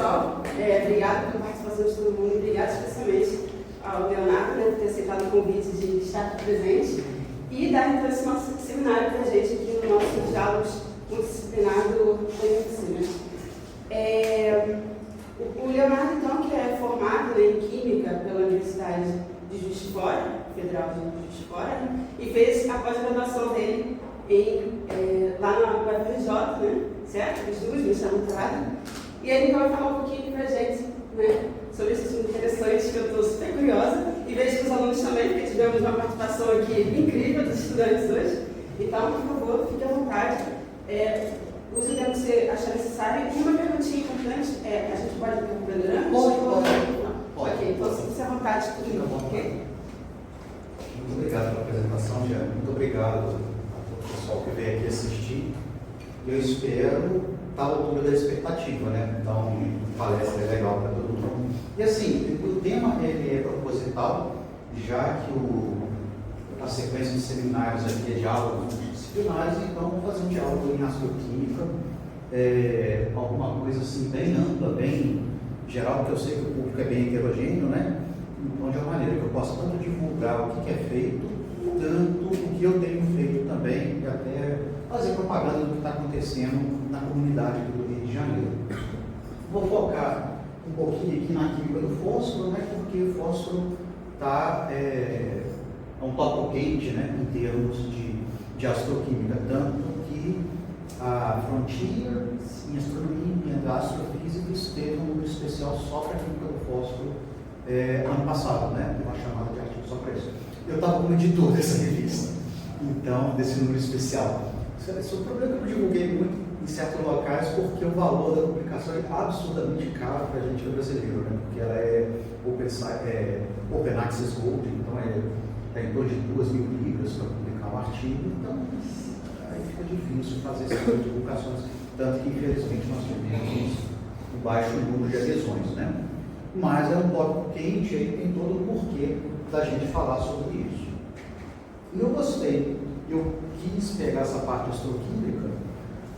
pessoal, obrigado pela participação de todo mundo, obrigado especialmente ao Leonardo, né, por ter aceitado o convite de estar aqui presente e dar então esse nosso seminário para a gente aqui no nosso Diálogos Multidisciplinar do Unicinas. O Leonardo, então, que é formado, né, em Química pela Universidade de Juiz de Fora, Federal de Juiz de Fora, né, e fez a pós-graduação dele lá na UFRJ, né, certo? Os dois, mestrado. E ele então vai falar um pouquinho para a gente, né, sobre esse assunto interessante, que eu estou super curiosa, e vejo que os alunos também, porque tivemos uma participação aqui incrível dos estudantes hoje. Então, por favor, fique à vontade. Use o tempo que você achar necessário. E uma perguntinha importante, a gente pode ir para o programa? Pode. Ok, então fique à vontade. Ok? Muito obrigado pela apresentação, Jean. Muito obrigado a todo o pessoal que veio aqui assistir. Eu espero estar à altura da expectativa, né? Então, palestra é legal para todo mundo. E assim, o tema ele é proposital, já que a sequência de seminários aqui é diálogos disciplinares, então vamos fazer um diálogo em astroquímica, alguma coisa assim bem ampla, bem geral, porque eu sei que o público é bem heterogêneo, né? Então, de uma maneira que eu possa tanto divulgar o que é feito, tanto o que eu tenho feito também, e até fazer propaganda do que está acontecendo na comunidade aqui do Rio de Janeiro. Vou focar um pouquinho aqui na química do fósforo, né, porque o fósforo é um tópico quente, né, em termos de astroquímica, tanto que a Frontier em Astronomia da Astrofísica teve um número especial só para a química do fósforo ano passado, né, tem uma chamada de artigo só para isso. Eu estava como editor dessa revista, então, desse número especial. Esse é um problema que eu divulguei muito em certos locais, porque o valor da publicação é absurdamente caro para a gente brasileiro, né? Porque ela é Open Access Gold, então é em torno de 2.000 libras para publicar um artigo, então aí fica difícil fazer esse tipo de divulgações, tanto que infelizmente nós tivemos um baixo número de adesões, né? Mas é um tópico quente, aí tem todo o porquê da gente falar sobre isso. E eu gostei, eu quis pegar essa parte astroquímica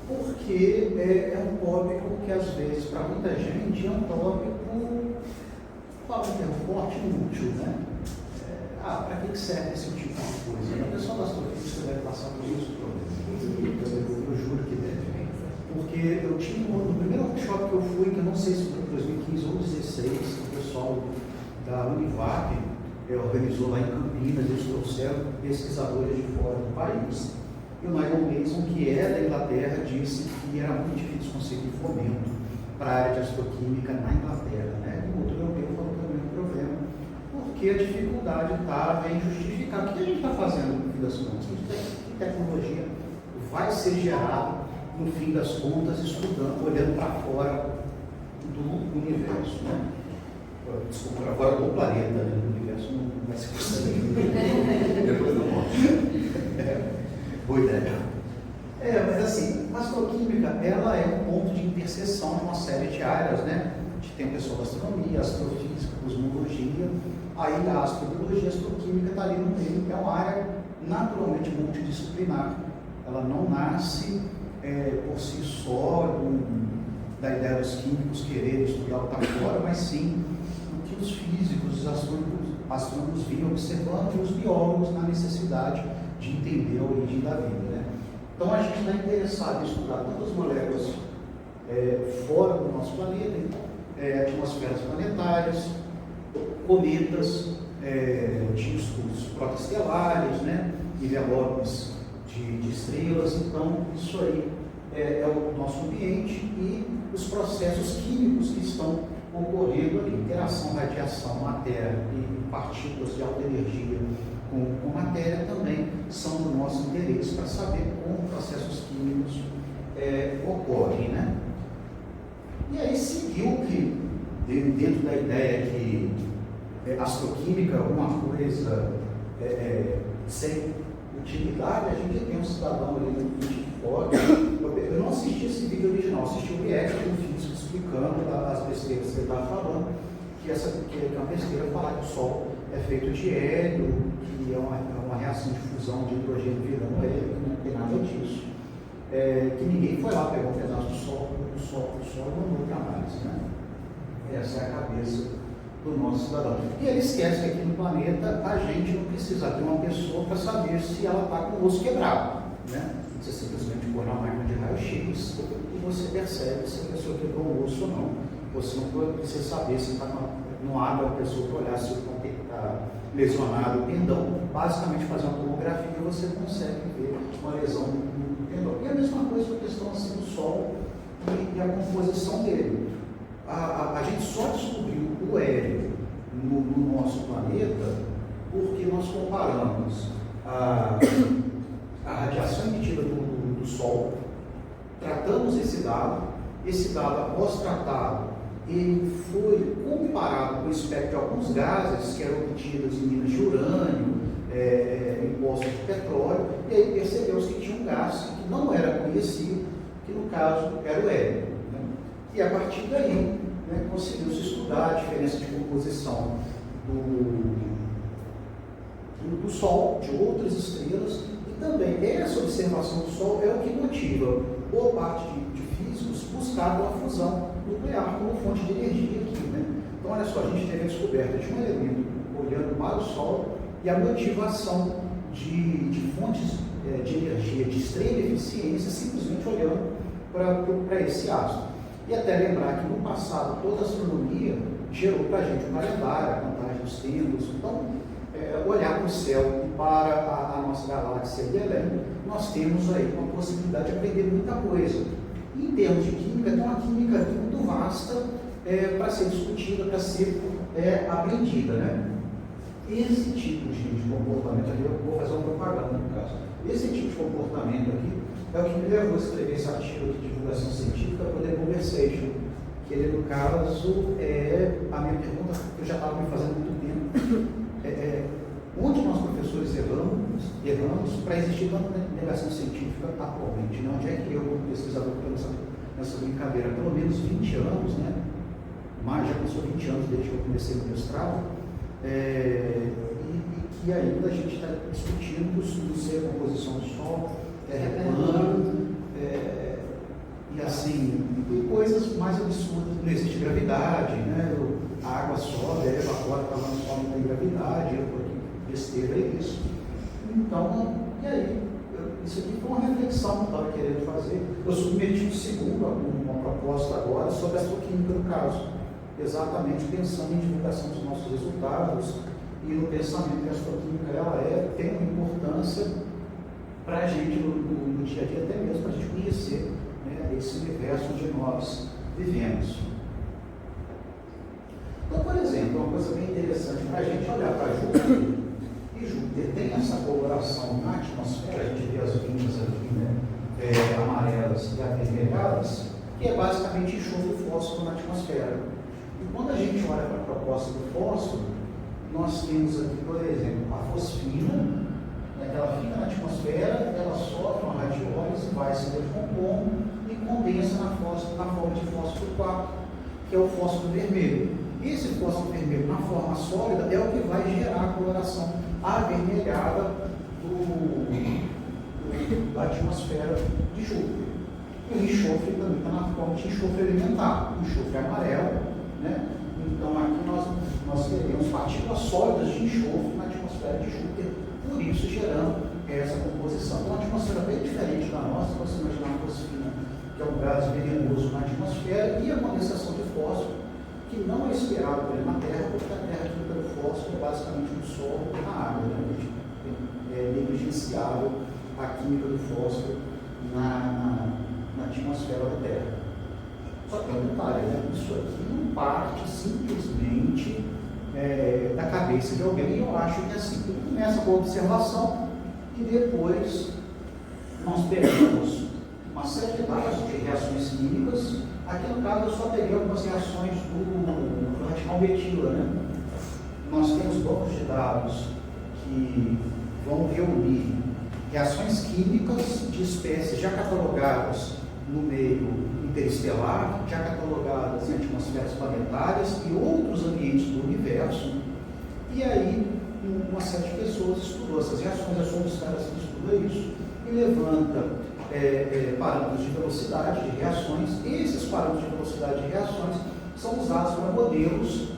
porque é um tópico que às vezes para muita gente é um tópico, fala um termo forte e útil, né? Para que serve esse tipo de coisa? A pessoa da astrofísica deve passar por isso, eu juro que deve. Porque eu tinha, no primeiro workshop que eu fui, que eu não sei se foi em 2015 ou 2016, o pessoal da Univac organizou lá em Campinas, eles trouxeram pesquisadores de fora do país. E o Nigel Mason, que é da Inglaterra, disse que era muito difícil conseguir fomento para a área de astroquímica na Inglaterra, né? E o outro europeu falou que também é um problema, porque a dificuldade está em justificar o que a gente está fazendo no fim das contas, que tecnologia vai ser gerada no fim das contas, estudando, olhando para fora do universo, né? Desculpa, para fora do planeta, né? Do universo não vai ser possível. Depois não mostra. Boa ideia. Mas assim, a astroquímica, ela é um ponto de interseção de uma série de áreas, né? Tem o pessoal da astronomia, astrofísica, cosmologia, aí a astrobiologia, a astroquímica está ali no meio, que é uma área naturalmente multidisciplinar. Ela não nasce por si só da ideia dos químicos quererem estudar o que está fora, mas sim o que os físicos, os astrônomos vinham observando e os biólogos na necessidade de entender a origem da vida, né? Então a gente está interessado em estudar tantas moléculas fora do nosso planeta, atmosferas planetárias, cometas, discos protestelares, né? Envelopes de estrelas. Então isso aí é o nosso ambiente e os processos químicos que estão ocorrendo ali, interação, radiação, matéria e partículas de alta energia com matéria também são do nosso interesse para saber como processos químicos ocorrem, né? E aí seguiu que, dentro da ideia que astroquímica é alguma coisa sem utilidade, a gente tem um cidadão ali no vídeo fora. Eu não assisti esse vídeo original, assisti o react do físico explicando as besteiras que ele estava falando, que é uma besteira falar que o Sol é feito de hélio, que é uma reação de fusão de hidrogênio virando hélio, que não tem nada disso. Que ninguém foi lá pegar um pedaço do Sol e mandou para análise, né? Essa é a cabeça do nosso cidadão. E ele esquece que aqui no planeta a gente não precisa ter uma pessoa para saber se ela está com o osso quebrado, né? Você simplesmente põe na máquina de raio-x e você percebe se a pessoa quebrou o osso ou não. Você não precisa saber se está não abre a pessoa para olhar se está lesionado o tendão. Basicamente, fazer uma tomografia e você consegue ver uma lesão no tendão. E a mesma coisa com a questão assim, do Sol e a composição dele. A gente só descobriu o hélio no nosso planeta porque nós comparamos a radiação emitida do Sol, tratamos esse dado após tratado, ele foi comparado com o espectro de alguns gases que eram obtidos em minas de urânio, em poços de petróleo, e aí percebeu-se que tinha um gás que não era conhecido, que no caso era o hélio. Né? E a partir daí, né, conseguiu-se estudar a diferença de composição do Sol, de outras estrelas, e também essa observação do Sol é o que motiva boa parte de físicos buscar uma fusão nuclear como fonte de energia aqui. Né? Então, olha só, a gente teve a descoberta de um elemento olhando para o Sol e a motivação de fontes de energia de extrema eficiência simplesmente olhando para esse astro. E até lembrar que no passado toda a astronomia gerou para a gente um calendário, a contagem dos tempos. Então, olhar para o céu e para a nossa galáxia e além, nós temos aí uma possibilidade de aprender muita coisa. Em termos de química, tem uma química muito vasta para ser discutida, para ser aprendida. Né? Esse tipo de comportamento aqui, eu vou fazer uma propaganda no caso, esse tipo de comportamento aqui é o que me levou a escrever esse artigo de divulgação científica para o The Conversation, que ele, no caso, a minha pergunta que eu já estava me fazendo há muito tempo, onde nós professores erramos para existir tanta negação científica atualmente? Né? Onde é que eu, como pesquisador, estou nessa brincadeira? Pelo menos 20 anos, né? Mas já passou 20 anos desde que eu comecei no mestrado, e que ainda a gente está discutindo se a composição do Sol é plano, e assim, e coisas mais absurdas. Não existe gravidade, né? A água sobe, evapora, está lá no Sol, não tem gravidade, besteira é isso. Então, e aí? Isso aqui foi uma reflexão que eu estava querendo fazer. Eu submeti uma proposta agora sobre a astroquímica no caso, exatamente pensando em divulgação dos nossos resultados e no pensamento que a astroquímica tem uma importância para a gente no dia a dia, até mesmo para a gente conhecer, né, esse universo onde nós vivemos. Então, por exemplo, uma coisa bem interessante para a gente olhar para Júpiter. E Júpiter tem essa coloração na atmosfera, a gente vê as linhas aqui, né, amarelas e avermelhadas, que é basicamente enxofre e fósforo na atmosfera. E quando a gente olha para a proposta do fósforo, nós temos aqui, por exemplo, a fosfina, ela fica na atmosfera, ela sofre uma radiólise, vai se decompondo e condensa na forma de fósforo 4, que é o fósforo vermelho. Esse fósforo vermelho na forma sólida é o que vai gerar a coloração avermelhada da atmosfera de Júpiter. E o enxofre também está na forma de enxofre elementar, o enxofre amarelo, né? Então aqui nós teremos partículas sólidas de enxofre na atmosfera de Júpiter, por isso gerando essa composição. Então, uma atmosfera bem diferente da nossa, você imaginar a fosfina, que é um gás venenoso na atmosfera, e a condensação de fósforo, que não é esperado por ele na Terra, porque a Terra, que pelo fósforo, é basicamente um solo na água, né? É negligenciável a química do fósforo na atmosfera da Terra. Só que é um detalhe, né? Isso aqui não parte simplesmente da cabeça de alguém, e eu acho que assim, tudo começa com a observação e depois nós pegamos uma série de dados de reações químicas. Aqui no caso eu só peguei algumas reações do radical metila, né? Nós temos bancos de dados que vão reunir reações químicas de espécies já catalogadas no meio interestelar, já catalogadas em atmosferas planetárias e outros ambientes do universo. E aí uma série de pessoas estudou essas reações, eu sou um dos caras que estuda isso, e levanta parâmetros de velocidade de reações. Esses parâmetros de velocidade de reações são usados para modelos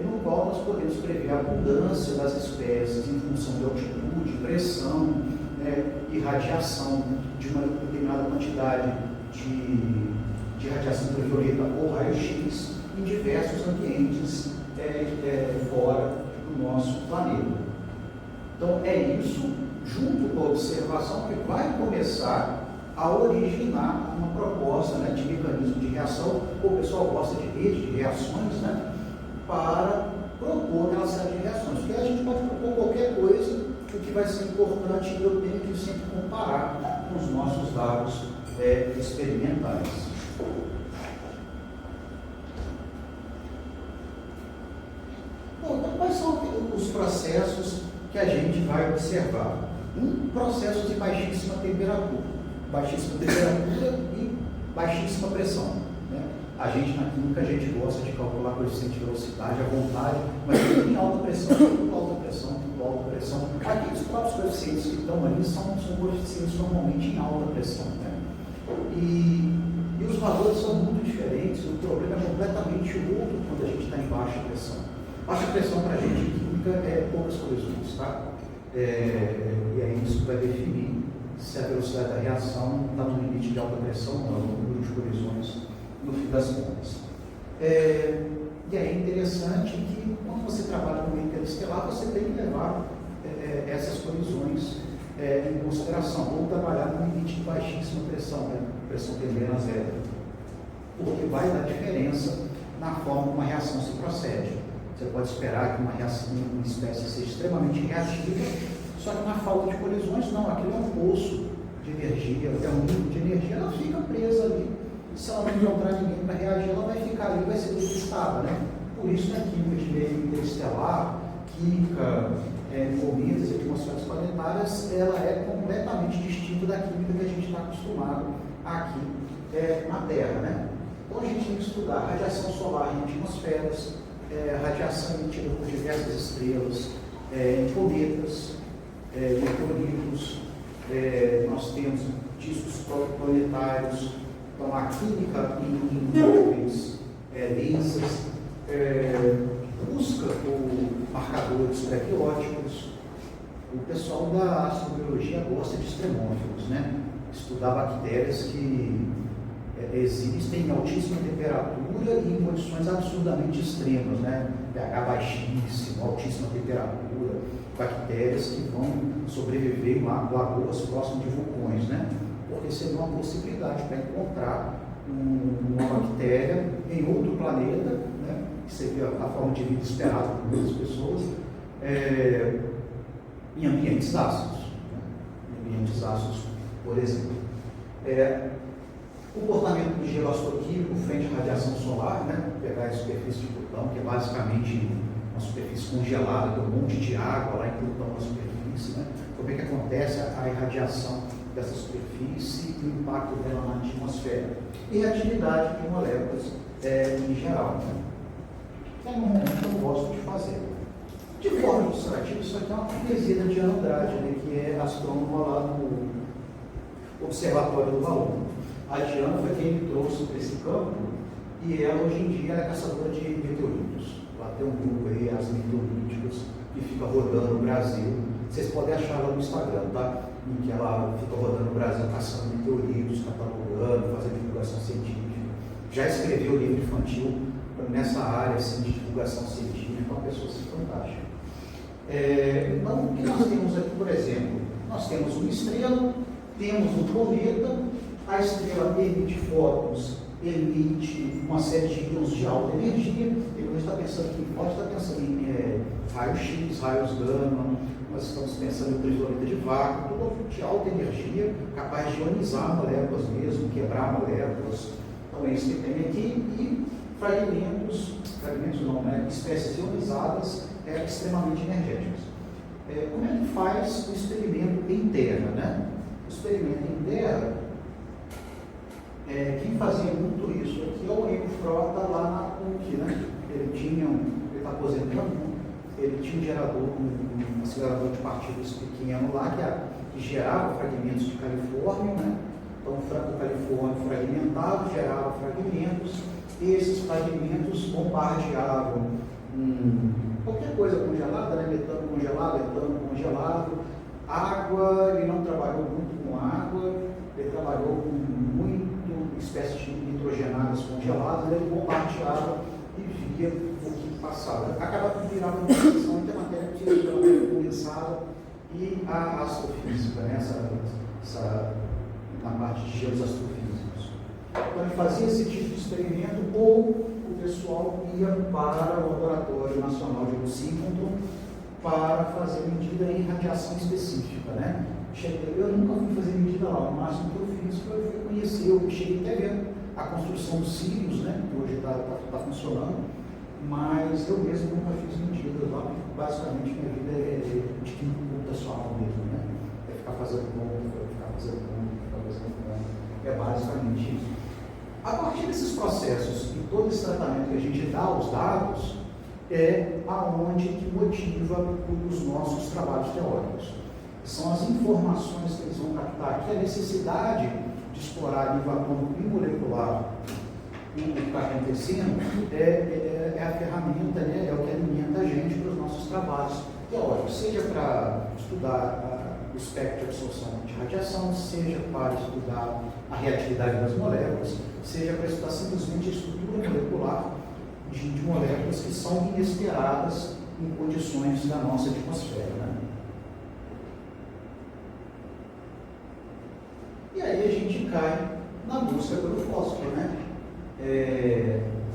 no qual nós podemos prever a abundância das espécies em função de altitude, pressão, e radiação de uma determinada quantidade de radiação ultravioleta ou raio-x em diversos ambientes fora do nosso planeta. Então, é isso, junto com a observação, que vai começar a originar uma proposta, né, de mecanismo de reação. O pessoal gosta de rede de reações, né, para propor aquela série de reações. Porque a gente pode propor qualquer coisa, o que vai ser importante, eu tenho que sempre comparar com os nossos dados experimentais. Bom, então, quais são os processos que a gente vai observar? Processos de baixíssima temperatura e baixíssima pressão. Né? A gente, na química, a gente gosta de calcular coeficiente de velocidade à vontade, mas tudo em alta pressão, tudo alta pressão, tudo alta pressão. Aqui, os próprios coeficientes que estão ali são coeficientes normalmente em alta pressão. Né? E os valores são muito diferentes, o problema é completamente outro quando a gente está em baixa pressão. Baixa pressão para a gente em química é poucas colisões, tá? E aí isso vai definir se a velocidade da reação está no limite de alta pressão ou não, o número de colisões no fim das contas. E é interessante que quando você trabalha com interestelar, você tem que levar essas colisões em consideração, ou trabalhar com limite de baixíssima pressão, né? Pressão tendendo a zero, porque vai dar diferença na forma como a reação se procede. Você pode esperar que uma reação, uma espécie seja extremamente reativa, só que na falta de colisões, não, aquilo é um poço de energia, é um nível de energia, ela fica presa ali. Se ela não encontrar ninguém para reagir, ela vai ficar ali, vai ser detestada, né? Por isso, na química de meio interestelar, química, momentos e atmosferas planetárias, ela é completamente distinta da química que a gente está acostumado aqui na Terra, né? Então, a gente tem que estudar radiação solar em atmosferas, radiação emitida por diversas estrelas, cometas, meteoritos, nós temos discos protoplanetários, então a química em nuvens densas, busca por marcadores prebióticos. O pessoal da astrobiologia gosta de extremófilos, né? Estudar bactérias que existem em altíssima temperatura e em condições absurdamente extremas, né? pH baixíssimo, altíssima temperatura, bactérias que vão sobreviver em lagoas próximas de vulcões, né? Porque seria uma possibilidade para encontrar uma bactéria em outro planeta, né? Que seria a forma de vida esperada por muitas pessoas, em ambientes ácidos, né? Em ambientes ácidos, por exemplo. Comportamento do gelo astroquímico frente à radiação solar, né? Pegar a superfície de Plutão, que é basicamente uma superfície congelada, tem um monte de água lá em Plutão na superfície, né? Como é que acontece a irradiação dessa superfície e o impacto dela na atmosfera. E reatividade de moléculas em geral. Né? É um que eu gosto de fazer. De forma ilustrativa, isso aqui é uma poesia de Andrade, né? Que é astrônoma lá no Observatório do Balão. A Diana foi quem me trouxe para esse campo e ela hoje em dia é caçadora de meteoritos. Lá tem um grupo aí, as meteoríticas, que fica rodando no Brasil. Vocês podem achar lá no Instagram, tá? Em que ela fica rodando no Brasil caçando meteoritos, catalogando, fazendo divulgação científica. Já escreveu livro infantil nessa área assim, de divulgação científica, uma pessoa assim, fantástica. Então, o que nós temos aqui, por exemplo? Nós temos uma estrela, temos um cometa. A estrela emite fótons, emite uma série de íons de alta energia. E quando a gente está pensando aqui em fótons, está pensando em raio-x, raios gama, nós estamos pensando em ultravioleta de vácuo, tudo de alta energia, capaz de ionizar moléculas mesmo, quebrar moléculas. Então é isso que tem aqui. E fragmentos não, né? Espécies ionizadas extremamente energéticas. Como é que faz o experimento em terra, né? O experimento em terra, quem fazia muito isso aqui é o Eurico Frota lá na PUC, né? Ele está aposentando, ele tinha um gerador, um acelerador de partículas pequeno lá que gerava fragmentos de califórnio, né? Então o califórnio fragmentado gerava fragmentos esses fragmentos bombardeavam qualquer coisa congelada, né? Metano congelado, etano congelado, água. Ele não trabalhou muito com água, ele trabalhou com muito espécies de nitrogenadas congeladas, ele bombardeava e via o que passava. Acabava de virar uma discussão entre a matéria física, a matéria condensada e a astrofísica, né? Na parte de geos astrofísicos. Então ele fazia esse tipo de experimento, ou o pessoal ia para o Laboratório Nacional de Oxímetro para fazer medida em radiação específica, né? Eu nunca fui fazer medida lá, o máximo que eu fiz foi conhecer, eu cheguei até ver a construção dos Sirius, né? Que hoje está funcionando, mas eu mesmo nunca fiz medidas lá, porque basicamente minha vida é de química computacional mesmo, né? É ficar fazendo conta, ficar fazendo conta, é basicamente isso. A partir desses processos e todo esse tratamento que a gente dá aos dados, é aonde que motiva os nossos trabalhos teóricos. São as informações que eles vão captar aqui, a necessidade de explorar nível atômico e molecular o que está acontecendo é a ferramenta, né, é o que alimenta a gente para os nossos trabalhos teóricos, seja para estudar o espectro de absorção de radiação, seja para estudar a reatividade das moléculas, seja para estudar simplesmente a estrutura molecular de moléculas que são inesperadas em condições da nossa atmosfera, né? E aí a gente cai na busca pelo fósforo, né?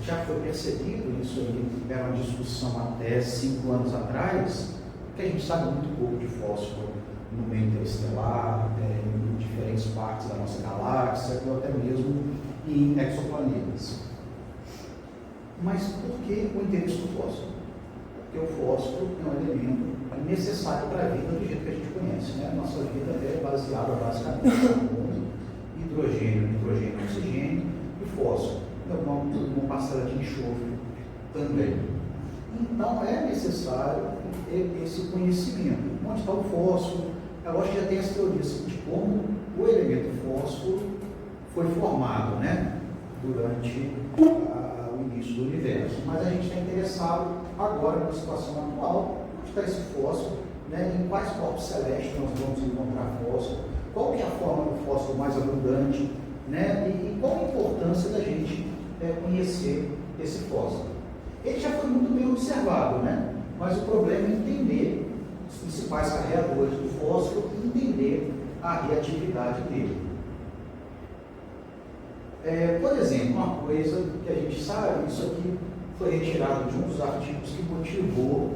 Já foi percebido, isso aí era uma discussão até 5 anos atrás, que a gente sabe muito pouco de fósforo no meio interestelar, em diferentes partes da nossa galáxia, ou até mesmo em exoplanetas. Mas por que o interesse do fósforo? Porque o fósforo é um elemento necessário para a vida do jeito que a gente conhece, né? A nossa vida é baseada basicamente em carbono, hidrogênio, oxigênio e fósforo. Uma parcela de enxofre também. Então é necessário esse conhecimento. Onde está o fósforo? Eu acho que já tem as teorias de como o elemento fósforo foi formado, né? Durante o início do universo. Mas a gente está interessado agora na situação atual, onde está esse fósforo, né? Em quais corpos celestes nós vamos encontrar fósforo, qual que é a forma do fósforo mais abundante, né? E qual a importância da gente conhecer esse fósforo. Ele já foi muito bem observado, né? Mas o problema é entender os principais carregadores do fósforo e entender a reatividade dele. Por exemplo, uma coisa que a gente sabe, isso aqui foi retirado de um dos artigos que motivou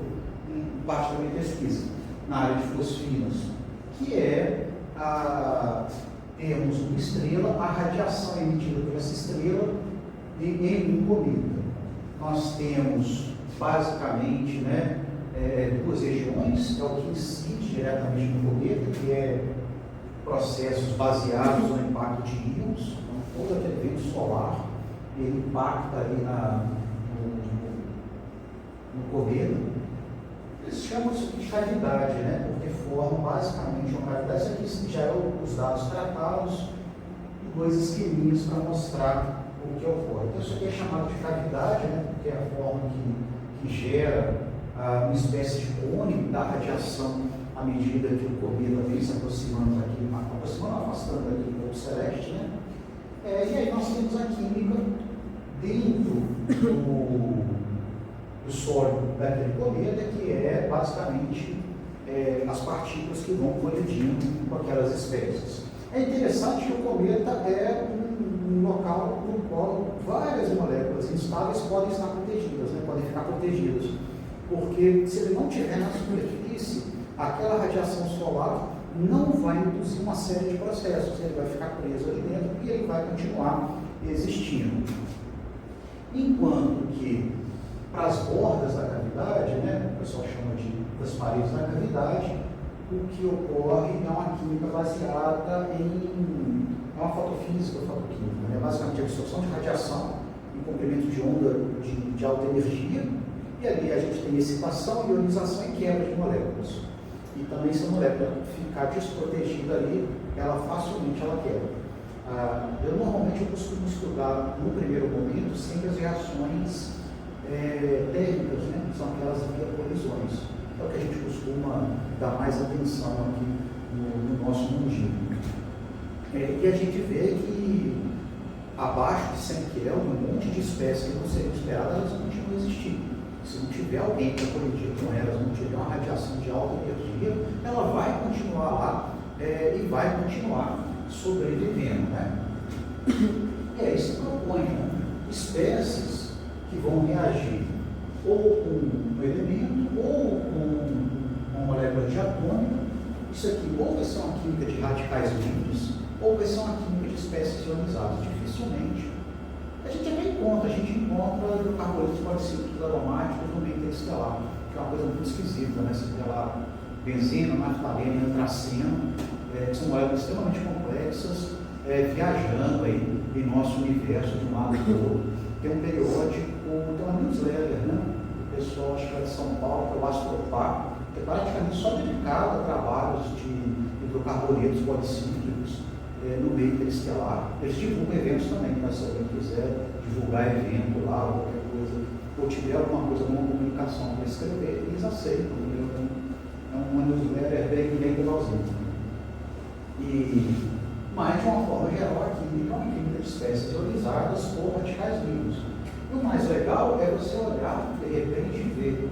parte da minha pesquisa na área de fosfinas, que temos uma estrela, a radiação emitida por essa estrela em um cometa. Nós temos basicamente, né, duas regiões, é o que incide diretamente no cometa, que é processos baseados no impacto de íons. Todo aquele vento solar, ele impacta ali no cometa. Eles chamam isso de cavidade, né? Porque formam basicamente uma cavidade. Isso aqui já é os dados tratados e dois esqueminhas para mostrar o que ocorre. Então, isso aqui é chamado de cavidade, né? Porque é a forma que gera uma espécie de cone da radiação à medida que o cometa vem se aproximando aqui, afastando aqui do celeste, né? E aí nós temos a química dentro do sólido daquele cometa, que é basicamente as partículas que vão colidindo com aquelas espécies. É interessante que o cometa é um local no qual várias moléculas instáveis podem estar protegidas, né? Podem ficar protegidas, porque se ele não estiver na superfície, aquela radiação solar não vai induzir uma série de processos, ele vai ficar preso ali dentro e ele vai continuar existindo. Enquanto que, para as bordas da cavidade, né, o pessoal chama das paredes da cavidade, o que ocorre é uma química baseada é uma fotofísica, fotoquímica, né, basicamente a absorção de radiação em comprimento de onda de alta energia, e ali a gente tem excitação, ionização e quebra de moléculas. E também se a molécula ficar desprotegida ali, facilmente ela quebra. Eu normalmente costumo estudar, no primeiro momento, sempre as reações térmicas, né? Que são aquelas biocolisões. É o que a gente costuma dar mais atenção aqui no nosso mundinho. E a gente vê que abaixo de 100 Kelvin, um monte de espécies que não seriam esperadas, elas continuam existindo. Se não tiver alguém para colidir com elas, não tiver uma radiação de alta energia, ela vai continuar lá e vai continuar sobrevivendo, né? E aí se propõe, né? Espécies que vão reagir ou com um elemento ou com uma molécula diatômica. Isso aqui ou vai ser uma química de radicais livres ou vai ser uma química de espécies ionizadas. Dificilmente. A gente até encontra hidrocarbonetos policíclicos aromáticos no meio interestelar, que é uma coisa muito esquisita, né? Você tem lá benzeno, naftaleno, antraceno, que são moléculas extremamente complexas, viajando aí em nosso universo de um lado para o outro. Tem um periódico, tem uma newsletter, né? O pessoal, acho que é de São Paulo, que é o Astropar, que é praticamente só dedicado a trabalhos de hidrocarbonetos policíclicos no meio interestelar. Eles divulgam eventos também, né? Se alguém quiser divulgar evento lá, ou qualquer coisa, ou tiver alguma coisa, alguma comunicação para escrever, eles aceitam. É uma newsletter bem legalzinha. Mas, de uma forma geral, a química é uma química de espécies ionizadas ou radicais livres. E o mais legal é você olhar, de repente, e ver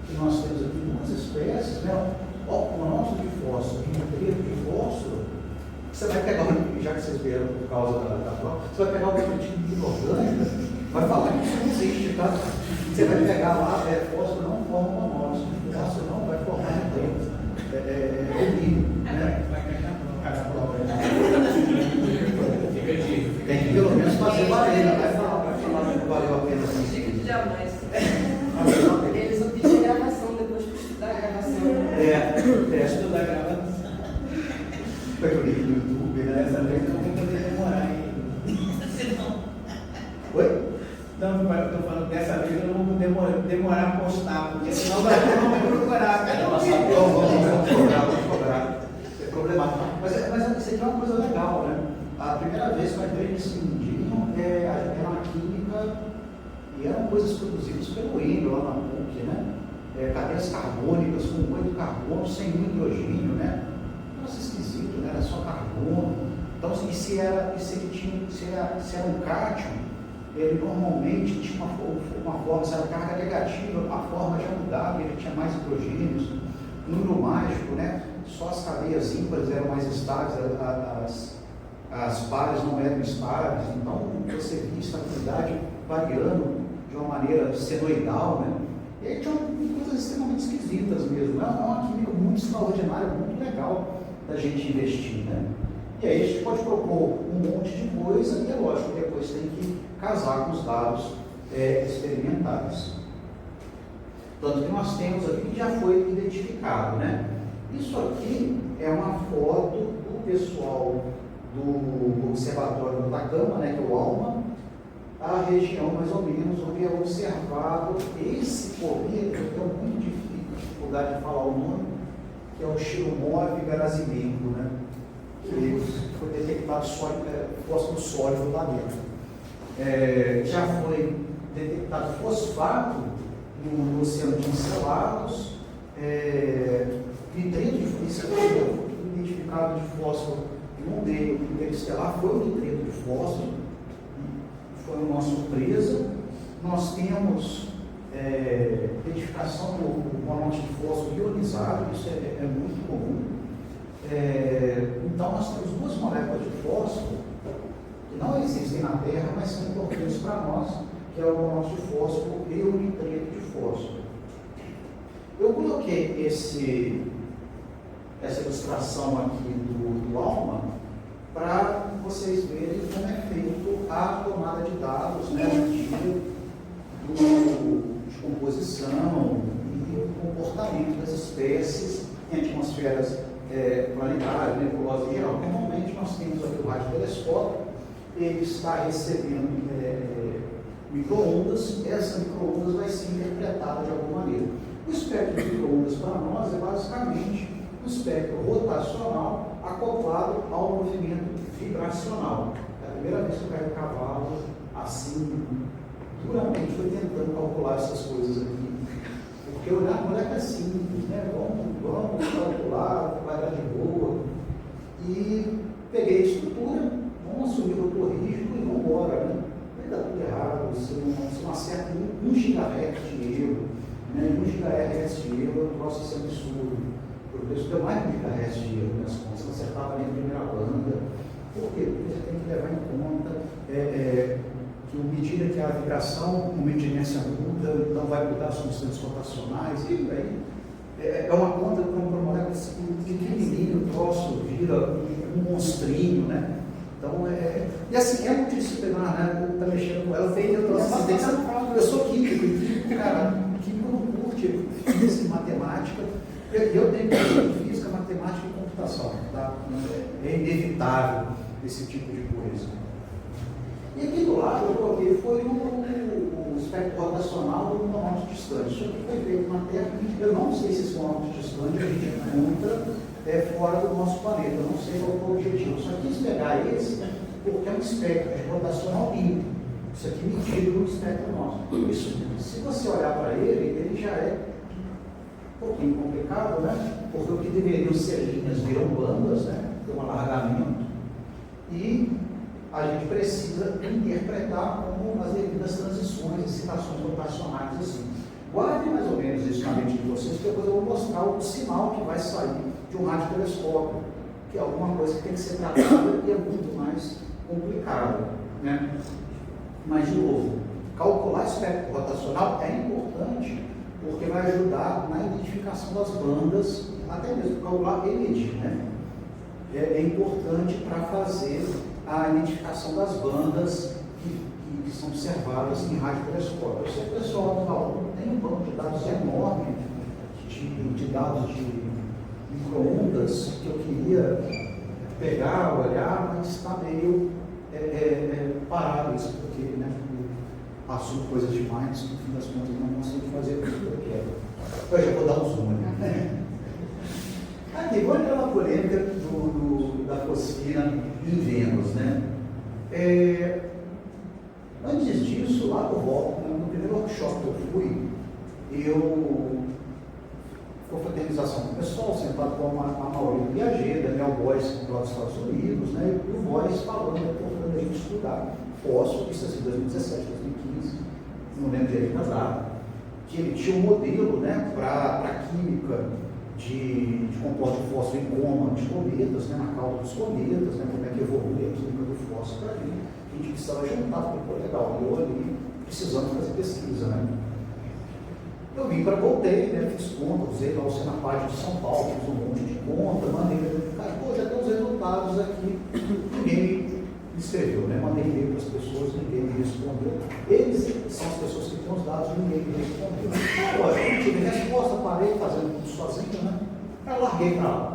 que nós temos aqui duas espécies, né? O monóxido de fósforo e o nitrito de fósforo. Você vai pegar, já que vocês vieram por causa da prova, você vai pegar o tipo inorgânica, vai falar que isso não existe, tá? Você vai pegar lá, fósforo não forma monóxido, fósforo não vai formar nitrito. É o mínimo, né? Tem que pelo menos fazer valer, vai falar que não valeu a pena. Dica de diamante. Eles vão pedir gravação depois para estudar a gravação. Estudar a gravação. Foi o link do YouTube, né? Essa vez eu vou poder demorar, hein? Oi? Não, eu estou falando dessa vez eu não vou demorar a postar, porque senão vai procurar. Vamos cobrar. É problemático. Mas isso aqui é uma coisa legal, né? A primeira vez que eu entrei nesse mundinho era uma química e eram coisas produzidas pelo Enio lá na PUC, né? Cadeias carbônicas com 8 carbonos sem um hidrogênio, né? Nossa, esquisito, né? Era só carbono. Então, se era um cátion, ele normalmente tinha uma forma, se era carga negativa, a forma já mudava, ele tinha mais hidrogênios. Número mágico, né? Só as cadeias ímpares eram mais estáveis, as pares não eram estáveis, então você via estabilidade variando de uma maneira senoidal, né? E aí tinha coisas extremamente esquisitas mesmo. É uma química muito extraordinária, muito legal da gente investir, né? E aí a gente pode propor um monte de coisa e é lógico que depois tem que casar com os dados experimentais. Tanto que nós temos aqui que já foi identificado, né? Isso aqui é uma foto do pessoal do Observatório do Atacama, né, que é o ALMA, a região mais ou menos onde é observado esse cometa, que eu tenho muito dificuldade de falar o nome, que é o Shiromov Gerasimenko, né? Que foi detectado fósforo sólido no planeta. Já foi detectado fosfato no Oceano de Encelados, nitrito de fósforo, identificado de fósforo no meio interestelar, foi o nitrito de fósforo, foi uma surpresa. Nós temos identificação do monóxido de fósforo ionizado, isso é muito comum. Então, nós temos duas moléculas de fósforo que não existem na Terra, mas são importantes para nós, que é o monóxido de fósforo e o nitrito de fósforo. Eu coloquei essa ilustração aqui do ALMA para vocês verem como é feito a tomada de dados, né, de composição e o comportamento das espécies em atmosferas planetárias, nebulosas em geral. Normalmente nós temos aqui o radiotelescópio, ele está recebendo micro-ondas, essa micro-ondas vai ser interpretada de alguma maneira. O espectro de micro-ondas para nós é basicamente o espectro rotacional acoplado ao movimento vibracional. primeira vez que eu carrego cavalo, assim, duramente foi tentando calcular essas coisas aqui. Porque olhar não é simples, né? Vamos calcular, vai dar de boa. E peguei a estrutura, vamos assumir o doutor rígido e vamos embora, né? Vai dar tudo errado, você não acerta 1 GHz de erro, né? 1 GHz de erro é um troço assim absurdo. O professor deu mais de 1 GHz de erro nas contas, você não acertava nem a primeira banda. Por quê? Porque você tem que levar em conta que, à medida que a vibração, o momento de inércia muda, então vai mudar as constantes rotacionais, e aí é uma conta com uma molécula pequenininho, o troço vira um monstrinho, né? Então, e assim, é multidisciplinar, né? Está mexendo com ela, eu trouxe eu sou químico, químico não curte física e matemática, eu tenho física, matemática e computação, tá? É inevitável esse tipo de coisa. E aqui do lado eu coloquei foi o espectro rotacional do quilômetro distante. Isso aqui foi feito na Terra. Eu não sei se esse quilômetro distante a gente encontra fora do nosso planeta. Eu não sei qual é o objetivo. Só quis pegar esse porque é um espectro rotacional limpo. Isso aqui medido no espectro nosso. Isso, se você olhar para ele já é um pouquinho complicado, né? Porque o que deveriam ser linhas viram bandas, né? Tem um alargamento. E a gente precisa interpretar como as devidas transições, excitações rotacionais, assim. Guardem mais ou menos isso na mente de vocês, que depois eu vou mostrar o sinal que vai sair de um radiotelescópio, que é alguma coisa que tem que ser tratada e é muito mais complicado, né? Mas, de novo, calcular espectro rotacional é importante, porque vai ajudar na identificação das bandas, até mesmo calcular e medir, né? É importante para fazer a identificação das bandas que são observadas em radiotelescópio. Eu sei que o pessoal da UFRN tem um banco de dados enorme, de dados de micro-ondas, que eu queria pegar, olhar, mas está meio parado isso, porque, né, assumo coisas demais, no fim das contas não consigo fazer tudo que eu quero. Eu já vou dar um zoom, né? Aqui, vou entrar na polêmica da fosfina em Vênus, né? Antes disso, lá por volta, no primeiro workshop que eu fui, confraternização com o pessoal, sentado com a Maurício Piaget, Daniel Boyce, lá dos Estados Unidos, né? E o Boyce falando, importando a gente estudar fósforo, isso assim, 2017, 2015, não lembro direito da data, que ele tinha um modelo, né, para química de composto de fósforo em coma de cometas, né, na cauda dos cometas, né, como é que evolui a química do fósforo para ali. A gente precisava juntar, porque foi legal, eu ali precisando fazer pesquisa, né. Eu vim para voltei, né, fiz conta, usei lá o Senapad de São Paulo, fiz um monte de conta, mandei, cara, pô, já tem os resultados aqui, ninguém me escreveu, né, mandei e-mail para as pessoas, ninguém me respondeu. Eles são as pessoas que têm os dados, ninguém me respondeu. Lógico, eu não tive resposta, parei fazendo tudo sozinho, né, aí larguei para lá,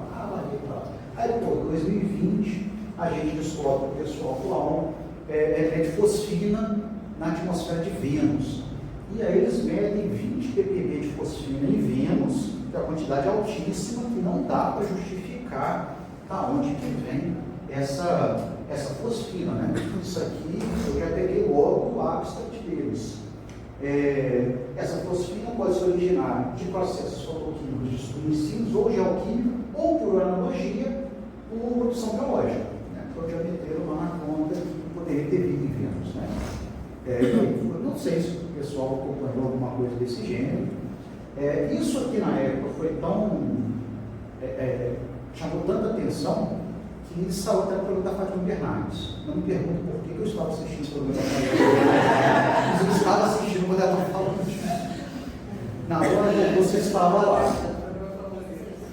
Aí, pô, em 2020, a gente descobre o pessoal lá de fosfina na atmosfera de Vênus. E aí eles medem 20 ppb de fosfina em Vênus, que é uma quantidade altíssima, que não dá para justificar aonde que vem essa fosfina, né? Isso aqui eu já peguei logo o abstract deles. Essa fosfina pode se originar de processos fotoquímicos desconhecidos, ou geoquímicos, ou por analogia, por produção biológica. Né? Então já meteram lá na conta que poderia ter vindo em Vênus, né? Eu não sei se o pessoal acompanhou alguma coisa desse gênero. Isso aqui na época foi tão. Chamou tanta atenção que saiu até o programa da Fátima Bernardes. Não me pergunto por que eu estava assistindo o programa da Fátima Bernardes. Mas eu estava assistindo quando ela estava falando disso. Na hora que você estava lá.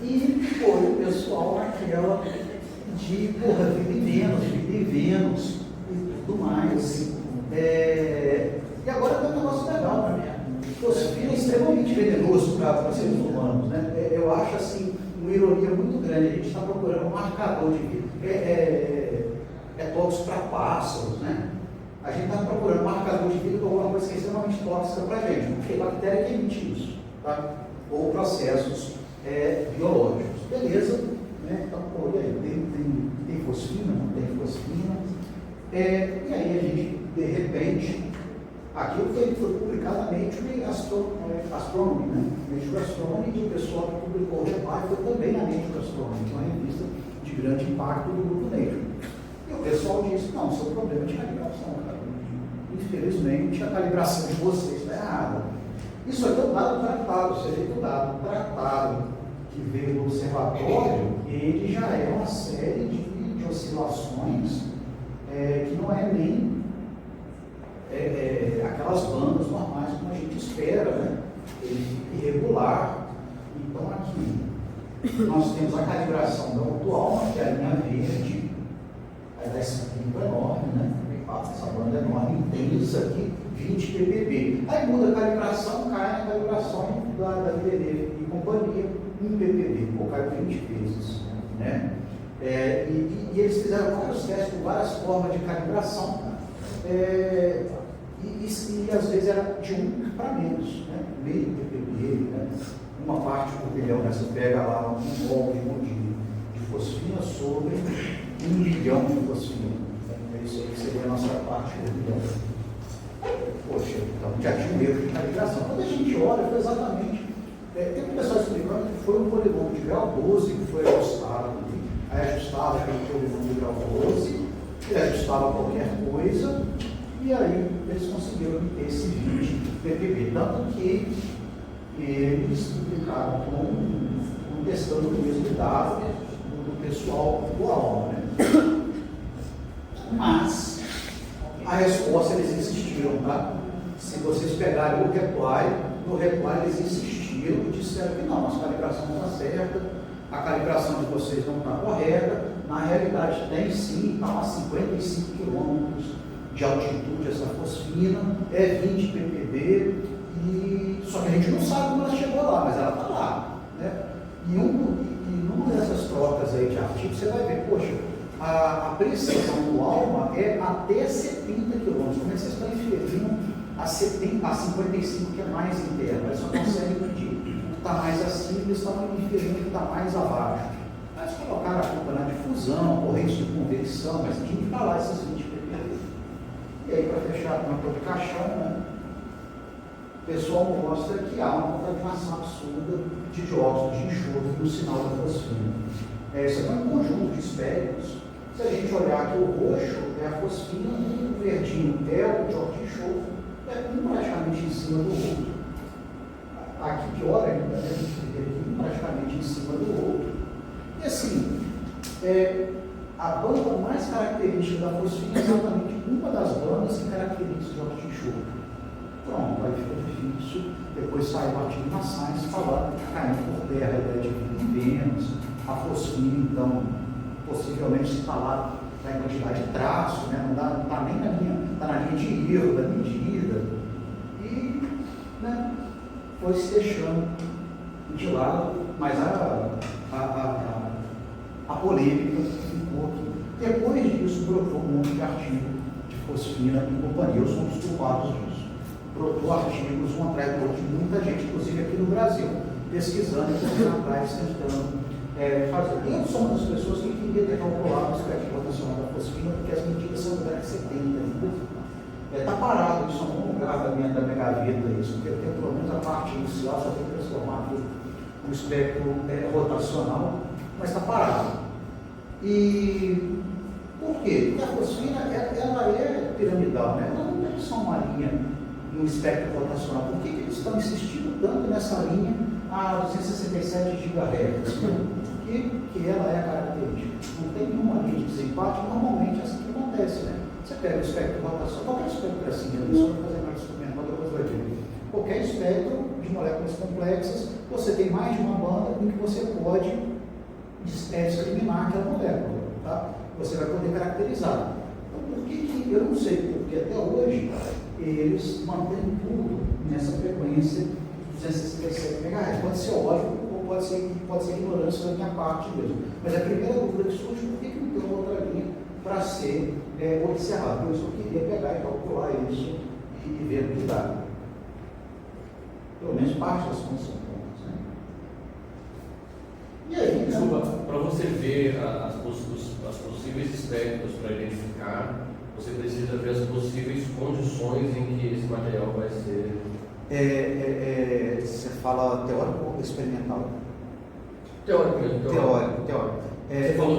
E foi o pessoal naquela de, porra, vida em Vênus e tudo mais. E agora tem um negócio legal para mim. Fosfina é extremamente venenoso para seres humanos, né? Eu acho assim uma ironia muito grande. A gente está procurando um marcador de vida. Tóxico para pássaros, né? A gente está procurando um marcador de vida para alguma coisa que é extremamente tóxica para a gente, porque bactéria que emite isso, tá? Ou processos biológicos. Beleza, né? Então, pô, e aí? Tem fosfina? Não tem fosfina? E aí a gente, de repente, aquilo foi publicado na Nature Astronomy, né? Nature Astronomy, e o pessoal que publicou o reparo foi também na Nature Astronomy, que é uma revista de grande impacto do grupo Nature. E o pessoal disse, não, seu problema é de calibração, cara. Infelizmente, a calibração de vocês está errada. Isso aqui é um dado tratado, ou seja, o dado tratado que veio do observatório, ele já é uma série de oscilações que não é nem aquelas bandas normais como a gente espera, né? Ele fica irregular. Então aqui nós temos a calibração da auto-alma, que é a linha verde, aí dá esse pico enorme, né? Essa banda enorme, intensa aqui, 20 ppb. Aí muda a calibração, cai na calibração da DD e companhia, 1 ppb, ou cai 20 vezes, né? E eles fizeram vários testes com várias formas de calibração, e às vezes era de 1 para menos, né? Meio ppb, né? Uma parte do bilhão, né? Você pega lá um mol de fosfina sobre 1 bilhão de fosfina. Isso aí seria a nossa parte do bilhão. Poxa, então já tinha um erro de calibração. Quando a gente olha, foi exatamente. Tem um pessoal explicando que foi um polinômio de grau 12 que foi ajustado. Aí ajustava aquele polinômio de grau 12, ele ajustava qualquer coisa, e aí eles conseguiram obter esse 20 ppb. Tanto que eles publicaram testando o mesmo dado do pessoal do AOL, né? Mas a resposta eles insistiram, tá? Se vocês pegarem o reply, no reply eles insistiram e disseram que não, a calibração não está certa, a calibração de vocês não está correta, na realidade tem sim, está a 55 km de altitude essa fosfina, é 20 ppb, só que a gente não sabe como ela chegou lá, mas ela está lá, né? E numa dessas trocas aí de artigos, você vai ver, poxa, a precisão do ALMA é até 70 km. Como é que vocês estão inferindo a 55, que é mais interno? Eles só conseguem medir o que está mais acima, eles estão inferindo o que está mais abaixo. Mas colocaram a culpa na difusão, corrente de convecção, mas tinha que falar esses 20 ppb. E aí, para fechar a tampa do caixão, né, o pessoal mostra que há uma contaminação absurda de dióxido de enxofre no sinal da fosfina. Isso aqui é um conjunto de espectros. Se a gente olhar aqui, o roxo é a fosfina, o verdinho é o dióxido de enxofre, um praticamente em cima do outro. Aqui pior ainda, né? A gente vê aqui praticamente em cima do outro. E assim, a banda mais característica da fosfina é exatamente uma das bandas que caracteriza o dióxido de enxofre. Pronto, aí fica difícil. Depois sai o artigo na Science falando que caindo por terra, a ideia de vida em Vênus, a fosfina, então, possivelmente se falar da quantidade de traço, né? Não está nem na linha, está na linha de erro da medida, e né, foi se deixando de lado, mas a polêmica ficou aqui. Depois disso, brotou um monte de artigo de fosfina e companhia, eu sou um dos culpados disso. Brotou artigos um atrás do outro, muita gente, inclusive aqui no Brasil, pesquisando e correndo atrás, tentando fazer. Eu sou uma das pessoas que queria ter calculado o espectro rotacional da fosfina, porque as medidas são da 70 ainda. Está parado isso em algum lugar da minha gaveta, isso, porque eu tenho pelo menos a parte inicial, só tem que transformar o espectro rotacional, mas está parado. E por quê? Porque a fosfina ela é piramidal, né? Ela não tem só uma linha no espectro rotacional. Por que eles estão insistindo tanto nessa linha a 267 GHz? Que ela é a característica. Não tem nenhuma linha de desempate, normalmente é assim que acontece, né? Você pega o espectro rotacional, qualquer espectro é assim, eu só vou fazer mais instrumento, mas depois vai ver. Qualquer espectro de moléculas complexas, você tem mais de uma banda em que você pode discriminar aquela molécula, tá? Você vai poder caracterizar. Então, por que eu não sei, porque até hoje eles mantêm tudo nessa frequência de 267 MHz. Pode ser óbvio, ou pode ser ignorância da minha parte mesmo. Mas a primeira dúvida que surge, por que não tem outra linha para ser observada? Por isso eu queria pegar e calcular isso e ver o que dá. Pelo menos parte das contas são pontas, né? E aí, desculpa, para você ver os possíveis espectros para identificar, você precisa ver as possíveis condições em que esse material vai ser... Você fala teórico ou experimental? Teórico mesmo. Teórico.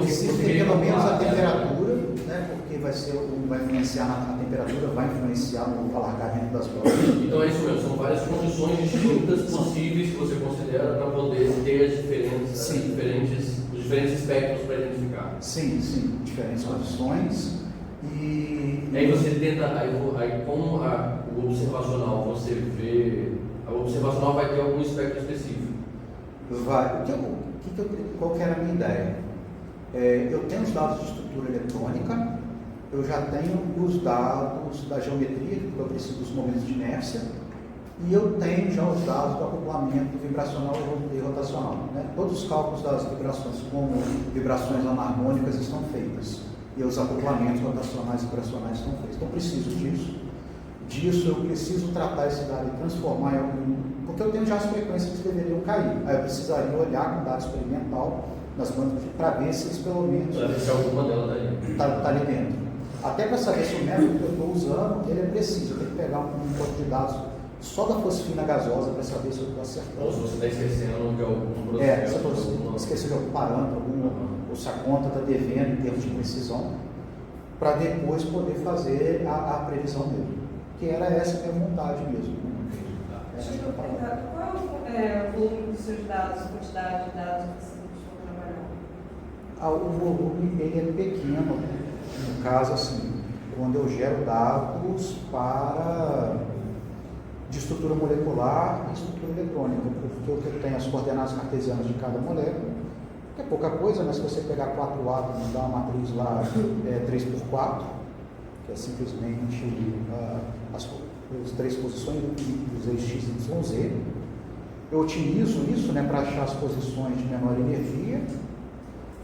Precisa ter pelo menos a temperatura, né, porque vai influenciar na temperatura, vai influenciar no alargamento das provas. Então é isso mesmo, são várias condições distintas possíveis que você considera para poder ter os diferentes espectros para identificar. Sim, diferentes condições. E aí você tenta, aí como o observacional você vê, o observacional vai ter algum espectro específico. Qual que era a minha ideia? Eu tenho os dados de estrutura eletrônica, eu já tenho os dados da geometria, que eu preciso dos momentos de inércia, e eu tenho já os dados do acoplamento vibracional e rotacional. Né? Todos os cálculos das vibrações, como vibrações anarmônicas, estão feitas, e os acoplamentos rotacionais e vibracionais estão feitos. Então, eu preciso disso, eu preciso tratar esse dado e transformar em algum... Porque eu tenho já as frequências que deveriam cair. Aí eu precisaria olhar com dado experimental nas bandas para ver se eles pelo menos... Para ver se alguma delas está ali dentro. Até para saber se o método que eu estou usando, ele é preciso. Eu tenho que pegar um banco de dados só da fosfina gasosa para saber se eu estou acertando. Ou se você está esquecendo de algum processo. Se eu esquecer de algum parâmetro, ou se a conta está devendo em termos de precisão, para depois poder fazer a previsão dele. Que era essa minha vontade mesmo. Deixa eu perguntar, qual é o volume dos seus dados, a quantidade de dados que você costuma trabalhar? O volume ele é pequeno, no caso assim, quando eu gero dados de estrutura molecular e estrutura eletrônica, porque eu tenho as coordenadas cartesianas de cada molécula, que é pouca coisa, mas se você pegar 4 átomos, dá uma matriz lá 3x4, que é simplesmente as 3 posições dos eixos x, y, z. Eu otimizo isso, né, para achar as posições de menor energia.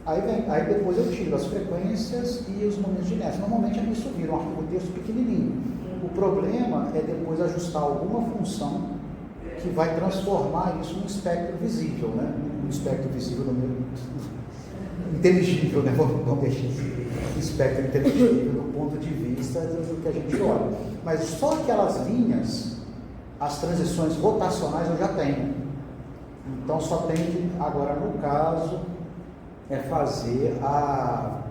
Aí depois eu tiro as frequências e os momentos de inércia. Normalmente é isso vira um arquivo texto pequenininho. O problema é depois ajustar alguma função que vai transformar isso num espectro visível, né? Um espectro visível inteligível, né? Vamos deixar espectro inteligível do ponto de vista do que a gente olha. Mas só aquelas linhas, as transições rotacionais eu já tenho. Então só tem que, agora no caso, fazer a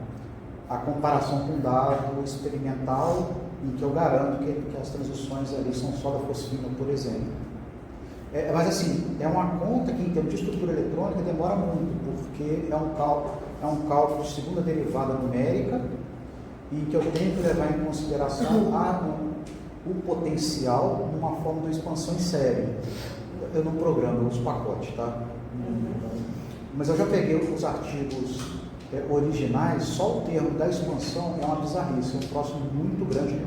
comparação com dado experimental, em que eu garanto que as transições ali são só da fosfina, por exemplo. Mas assim, é uma conta que em termos de estrutura eletrônica demora muito, porque é um cálculo de segunda derivada numérica, em que eu tenho que levar em consideração o potencial numa forma de expansão em série. Eu não programo os pacotes, tá? Mas eu já peguei os artigos originais, só o termo da expansão é uma bizarrice, é um troço muito grande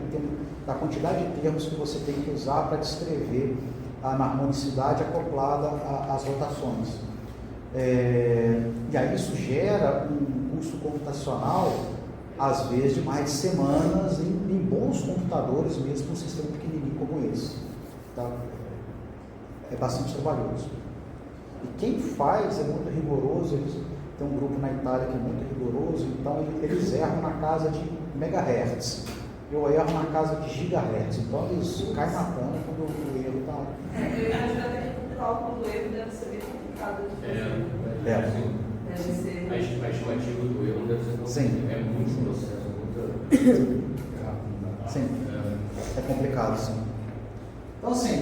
da quantidade de termos que você tem que usar para descrever a harmonicidade acoplada às rotações. E aí isso gera um custo computacional, às vezes, de mais de semanas em bons computadores, mesmo um sistema pequenininho como esse. Tá? É bastante trabalhoso. E quem faz é muito rigoroso, tem um grupo na Itália que é muito rigoroso, então eles erram na casa de megahertz. Eu erro na casa de gigahertz, então eles caem matando quando o erro está... Eu imagino até que o cálculo do erro deve ser bem complicado de fazer. Deve ser... A estimativa do erro deve ser complicada. Sim. É muito processo, muito... Sim, é complicado, sim. Então, assim,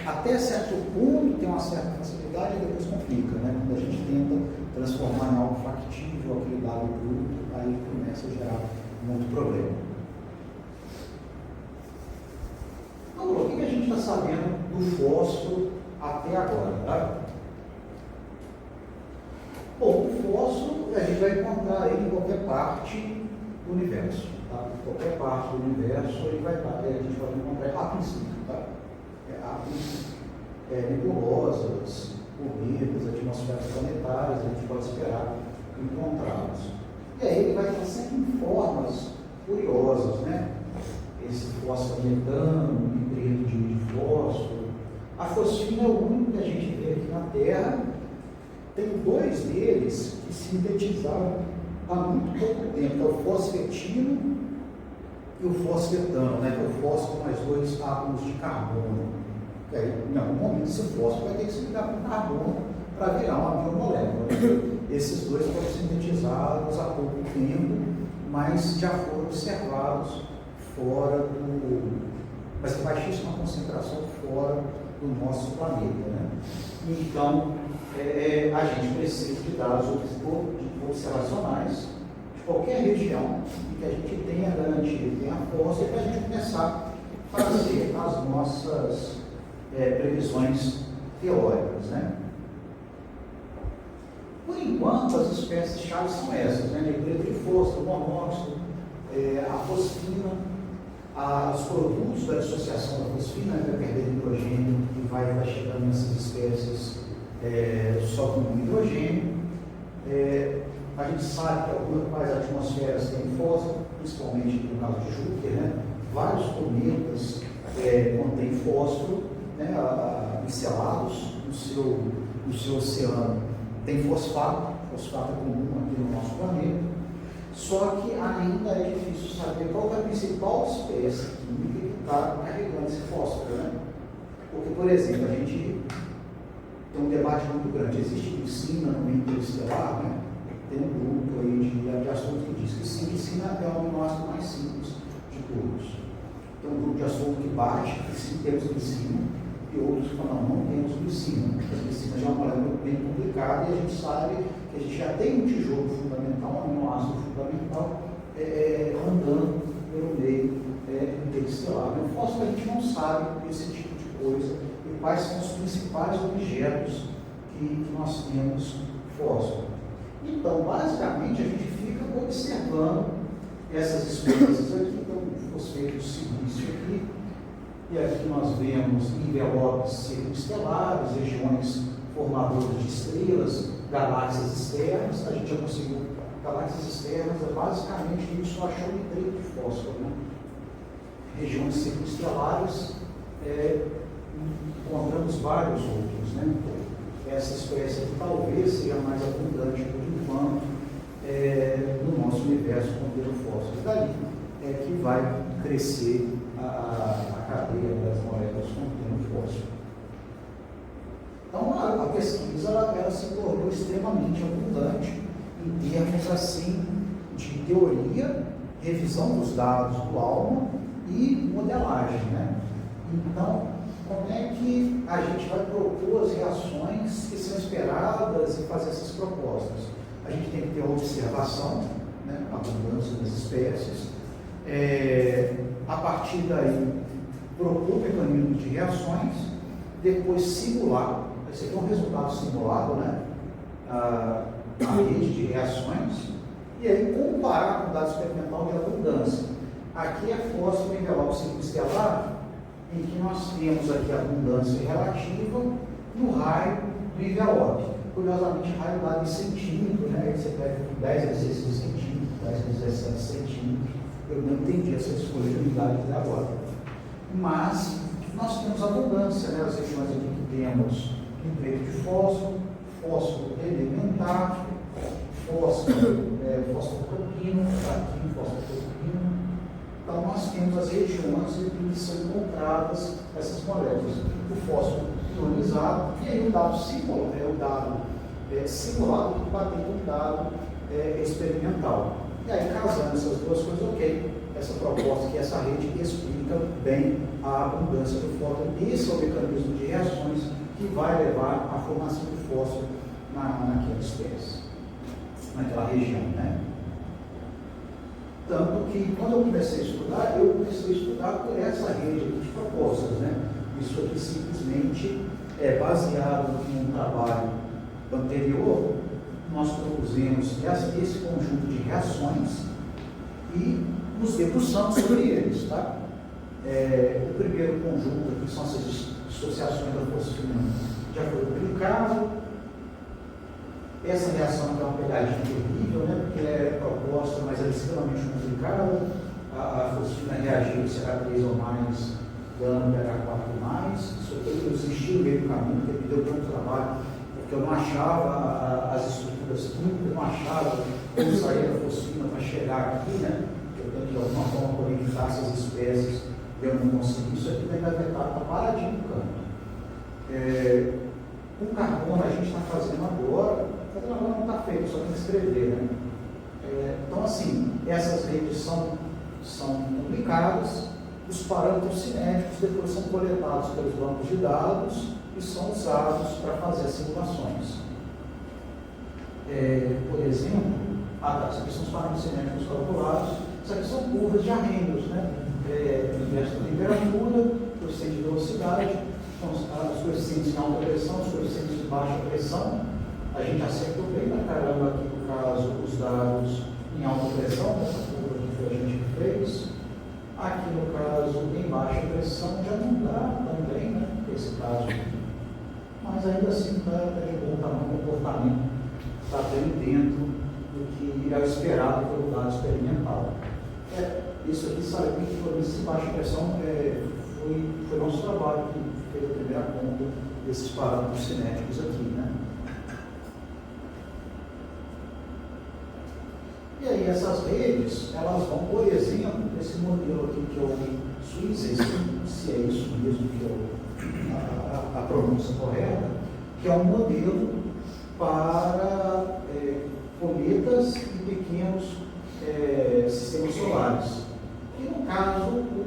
até certo ponto tem uma certa facilidade e depois complica, né? Quando a gente tenta transformar em algo factível aquele dado bruto, aí começa a gerar muito problema. Então, o que a gente está sabendo do fósforo até agora? Tá? Bom, o fósforo a gente vai encontrar ele em qualquer parte do universo. Tá? Em qualquer parte do universo ele vai estar, a gente pode encontrar a princípio. Tá? Nebulosas, cometas, atmosferas planetárias, a gente pode esperar encontrá-los. E aí ele vai estar sempre em formas curiosas, né? Esse fósforo metano, hidreto de fósforo. A fosfina é o único que a gente vê aqui na Terra. Tem 2 deles que sintetizaram há muito pouco tempo, é o fosfetino e o fosfetano, né, que é o fósforo mais 2 átomos de carbono. E aí, em algum momento, esse fósforo vai ter que se ligar com carbono para virar uma biomolécula. Esses dois foram sintetizados há pouco tempo, mas já foram observados fora do... mas em baixíssima concentração fora do nosso planeta, né? Então, a gente precisa de dados observacionais de qualquer região e que a gente tenha garantia, tenha força para a gente começar a fazer as nossas previsões teóricas, né? Por enquanto, as espécies-chave são essas, né? Nitreto de fósforo, monóxido, a fosfina, os produtos da dissociação da fosfina, que vai perder hidrogênio e vai chegando nessas espécies só com hidrogênio. A gente sabe que algumas atmosferas têm fósforo, principalmente no caso de Júpiter, né? Vários cometas contêm fósforo, né? Encelados no seu oceano. Tem fosfato é comum aqui no nosso planeta. Só que ainda é difícil saber qual é a principal espécie química que está carregando esse fósforo, né? Porque, por exemplo, a gente tem um debate muito grande. Existe glicina no meio interestelar, né? Tem um grupo aí de assuntos que diz que sim, glicina é o aminoácido mais simples de todos. Tem um grupo de assuntos que bate que sim, temos glicina, e outros que falam, não temos glicina. A glicina já é uma molécula bem complicada e a gente sabe que a gente já tem um tijolo fundamental, um aminoácido fundamental, andando pelo meio interestelar. O fósforo a gente não sabe esse tipo de coisa e quais são os principais objetos que nós temos fósforo. Então, basicamente, a gente fica observando essas espécies aqui, então, o fosfeto de silício aqui, e aqui nós vemos envelopes circunstelares, regiões formadoras de estrelas, galáxias externas. A gente já conseguiu galáxias externas, basicamente isso só achou nitreto de fósforo, né? Regiões circunstelares, encontramos vários outros, né? Essa espécie aqui talvez seja mais abundante por enquanto no nosso universo contendo fósforo. E daí é que vai crescer a cadeia das moléculas contendo fósforo. Então, a pesquisa ela se tornou extremamente abundante em termos assim de teoria, revisão dos dados do ALMA e modelagem, né? Então, como é que a gente vai propor as reações que são esperadas e fazer essas propostas? A gente tem que ter uma observação, né, a abundância das espécies, a partir daí propor mecanismos de reações, depois simular. Esse aqui é um resultado simulado, né? A rede de reações, e aí comparar com o dado experimental de abundância. Aqui é fósforo em envelope circunstelar, em que nós temos aqui a abundância relativa no raio do envelope. Curiosamente, raio dado em centímetro, né? Aí você pega 10 a 16 centímetros, 10 a 17 centímetros. Eu não entendi essa escolha de unidade até agora. Mas nós temos abundância, né? As regiões aqui que temos nitreto de fósforo, fósforo elementar, fosfopropino, fosfopropino. Então, nós temos as regiões em que são encontradas essas moléculas. O fósforo ionizado, e aí o dado simulado que bateu com o dado experimental. E aí, casando essas duas coisas, ok, essa proposta que essa rede explica bem a abundância do fósforo. Esse é o mecanismo de reações que vai levar à formação do fósforo naquela espécie, naquela região, né? Tanto que, quando eu comecei a estudar por essa rede de propostas, né? Isso aqui simplesmente é baseado em um trabalho anterior. Nós propusemos esse conjunto de reações e nos debruçamos sobre eles, tá? O primeiro conjunto aqui são essas dissociações da fosfina, já foi publicado. Essa reação é uma pegadinha terrível, né? Porque é proposta, mas é extremamente complicada. A fosfina reagiu CH3 ou mais, dando pH4+. Isso aqui eu desisti no meio do caminho, porque me deu tanto trabalho, porque eu não achava as estruturas químicas, eu não achava como sair da fosfina para chegar aqui, né? Eu tenho que de alguma forma conectar utilizar essas espécies e eu não consegui, isso aqui vai engavetado, está paradinho no canto. Com carbono a gente está fazendo agora não está feito, só tem que escrever, né? Então, assim, essas redes são publicadas, os parâmetros cinéticos depois são coletados pelos bancos de dados e são usados para fazer as simulações. Por exemplo, isso aqui são os parâmetros cinéticos calculados, isso aqui são curvas de arrendos, né? Inverso da temperatura, coeficiente de velocidade, os coeficientes de alta pressão, os coeficientes de baixa pressão. A gente acertou bem pra caramba aqui, no caso, os dados em alta pressão, essa curva que foi a gente que fez. Aqui, no caso, em baixa pressão, já não dá tão bem, né? Esse caso. Mas ainda assim está de bom tamanho, o comportamento está bem dentro do que é esperado pelo dado experimental. Isso aqui, sabe, que foi esse baixa pressão foi nosso trabalho que fez a primeira conta desses parâmetros cinéticos aqui, né? E aí essas redes, elas vão, por exemplo, esse modelo aqui que eu Suíça, se é isso mesmo que é a pronúncia correta, que é um modelo para cometas e pequenos sistemas solares. E no caso, o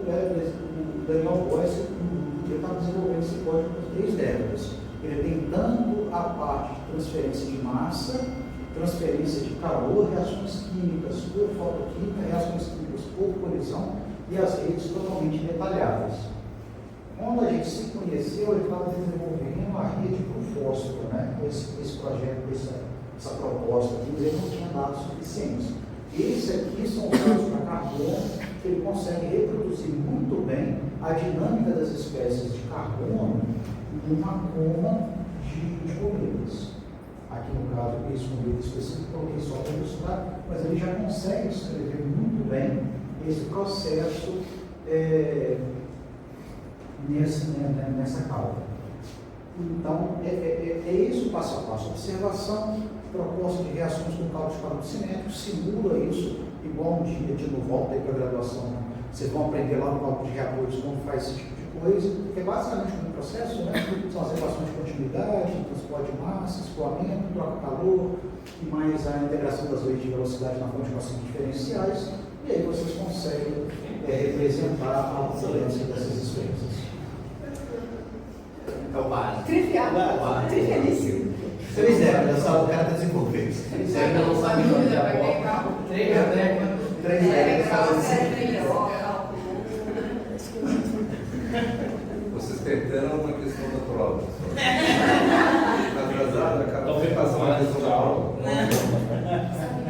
Daniel Boyce está desenvolvendo esse código por 3 décadas. Ele tem tanto a parte de transferência de massa, transferência de calor, reações químicas por fotoquímica, reações químicas por colisão e as redes totalmente detalhadas. Quando a gente se conheceu, ele estava desenvolvendo uma rede por fósforo, né? Esse projeto, essa proposta aqui, mas ele não tinha dados suficientes. Esse aqui são os dados para carbono, que ele consegue reproduzir muito bem a dinâmica das espécies de carbono numa coma de cometas. Aqui no caso, esse modelo específico, coloquei só para ilustrar, mas ele já consegue descrever muito bem esse processo nessa cauda. Então, é isso passo a passo. Observação, proposta de reações com cálculos de parâmetros cinéticos, simula isso, igual um dia, de novo, volta aí para a graduação. Vocês vão aprender lá no cálculo de reatores como faz esse tipo de coisa, porque é basicamente um processo, né? São as equações de continuidade, transporte de massa, escoamento, troca calor, e mais a integração das leis de velocidade na fonte de equações diferenciais, e aí vocês conseguem representar a ocorrência dessas experiências. É o básico. Trivial. Trivialíssimo. 3 décadas, o cara está desenvolvendo. Você ainda não sabe fazer a conta. 3 décadas. 3 décadas. Vocês tentando uma questão da prova. Atrasado, acabou de passar uma questão da prova.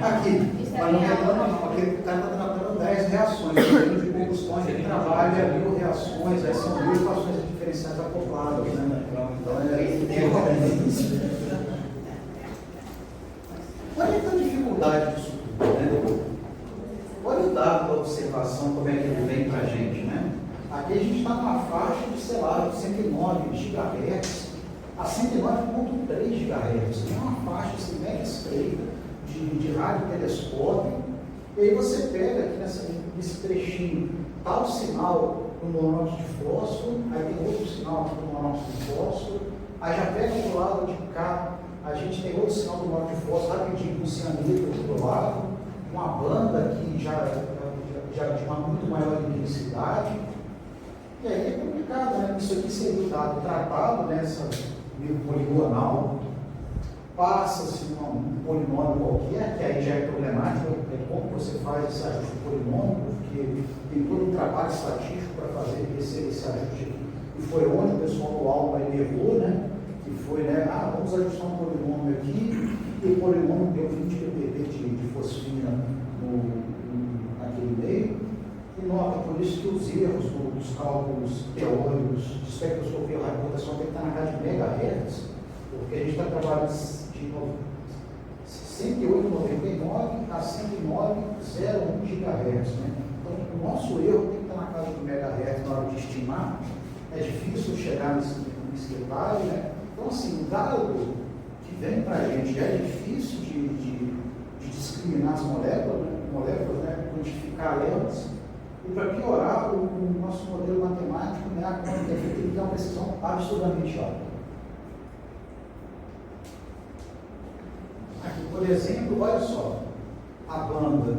Aqui, mas não reclama não, aqui o cara está tratando 10 reações, o de combustão, ele trabalha 1000 reações, aí são 1000 equações diferenciais acopladas, né? Então olha a dificuldade disso tudo, né? Olha o dado da observação, como é que ele vem para a gente, né? Aqui a gente está numa faixa de, sei lá, de 109 GHz a 109,3 GHz. É uma faixa assim, mega estreita de radiotelescópio. E aí você pega aqui nesse trechinho, tá o sinal do monóxido de fósforo, aí tem outro sinal aqui do monóxido de fósforo, aí já pega do lado de cá, a gente tem outro sinal do monóxido de fósforo, rapidinho com cianeto aqui do lado, uma banda que já de uma muito maior intensidade. E aí é complicado, né? Isso aqui seria o dado tratado nessa meio poligonal, passa-se um polinômio qualquer, que aí já é problemático, é como você faz esse ajuste de polinômio, porque tem todo um trabalho estatístico para fazer esse ajuste aqui. E foi onde o pessoal do Alba levou, né? Que foi, né? Vamos ajustar um polinômio aqui, e o polinômio deu 20 ppb de fosfina naquele meio. E nota, por isso que os erros dos cálculos teóricos de espectroscopia radiocomputacional tem que estar na casa de megahertz, porque a gente está trabalhando de 68,99 a 109,01 GHz. Né? Então, o nosso erro tem que estar na casa de megahertz na hora de estimar. É difícil chegar nesse detalhe. Né? Então, assim, o dado que vem para a gente é difícil de discriminar as moléculas, né? Quantificar elas. E para piorar, o nosso modelo matemático, né, a conta que é feita, ele tem uma precisão absurdamente alta. Aqui, por exemplo, olha só, a banda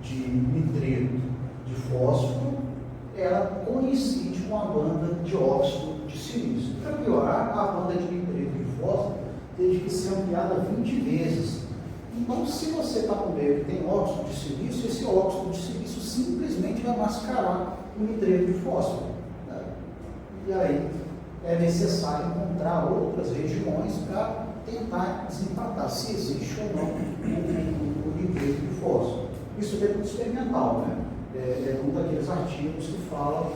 de nitreto de fósforo, ela coincide com a banda de óxido de silício. Para piorar, a banda de nitreto de fósforo teve que ser ampliada 20 vezes. Então, se você está com meio que tem óxido de silício, esse óxido de silício simplesmente vai mascarar o nitreto de fósforo, né? E aí é necessário encontrar outras regiões para tentar desempatar se existe ou não o nitreto de fósforo. Isso é tudo experimental, né? É um daqueles artigos que fala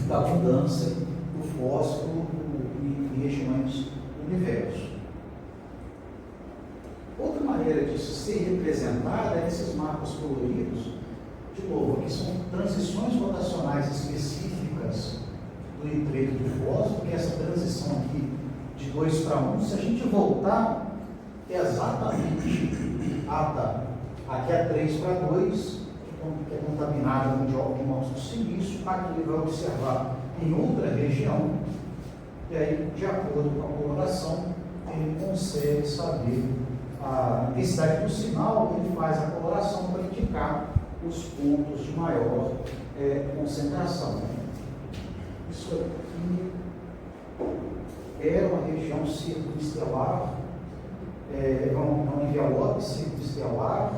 da abundância do fósforo em regiões do universo. Outra maneira de ser representada é nesses mapas coloridos, de novo, que são transições rotacionais específicas do nitreto de fósforo, que é essa transição aqui de 2 para 1. Se a gente voltar, é exatamente aqui é 3 para 2, que é contaminada com óxido de silício, aqui ele vai observar em outra região, e aí, de acordo com a coloração, ele consegue saber a intensidade do sinal, ele faz a coloração para indicar os pontos de maior concentração. Isso aqui é uma região circunestelar, é um envelope circunestelar